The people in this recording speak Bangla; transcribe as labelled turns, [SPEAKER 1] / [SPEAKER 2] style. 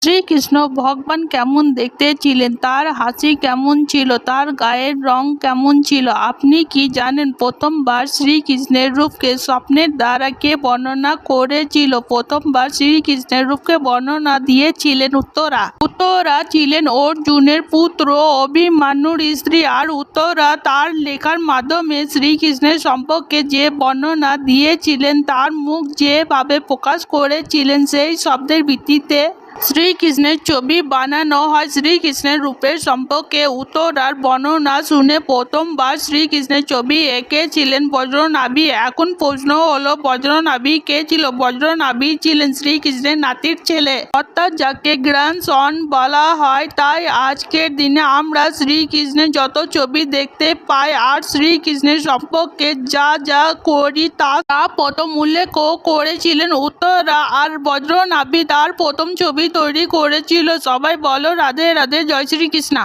[SPEAKER 1] শ্রীকৃষ্ণ ভগবান কেমন দেখতে ছিলেন, তার হাসি কেমন ছিল, তার গায়ের রং কেমন ছিল? আপনি কি জানেন প্রথমবার শ্রীকৃষ্ণের রূপকে স্বপ্নের দ্বারা কে বর্ণনা করেছিল? প্রথমবার শ্রীকৃষ্ণের রূপকে বর্ণনা দিয়েছিলেন উত্তরা। উত্তরা ছিলেন অর্জুনের পুত্র, অভিমন্যুর স্ত্রী। আর উত্তরা তার লেখার মাধ্যমে শ্রীকৃষ্ণের সম্পর্কে যে বর্ণনা দিয়েছিলেন, তার মুখ যেভাবে প্রকাশ করেছিলেন, সেই শব্দের ভিত্তিতে শ্রীকৃষ্ণের ছবি বানানো হয়। শ্রীকৃষ্ণের রূপের সম্পর্কে উত্তরার বর্ণনা শুনে প্রথমবার শ্রীকৃষ্ণের ছবি এঁকেছিলেন বজ্রনাভি। এখন প্রশ্ন হলো, বজ্রনাভি কে ছিল? বজ্রনাভি ছিলেন শ্রীকৃষ্ণের নাতির ছেলে, অর্থাৎ যাকে গ্র্যান্ডসন বলা হয়। তাই আজকের দিনে আমরা শ্রীকৃষ্ণের যত ছবি দেখতে পাই আর শ্রীকৃষ্ণের সম্পর্কে যা যা করি তা প্রথম উল্লেখ করেছিলেন উত্তরা। আর বজ্রনাভি তার প্রথম ছবি তৈরি করেছিল। সবাই বলো রাধে রাধে, জয় শ্রীকৃষ্ণ।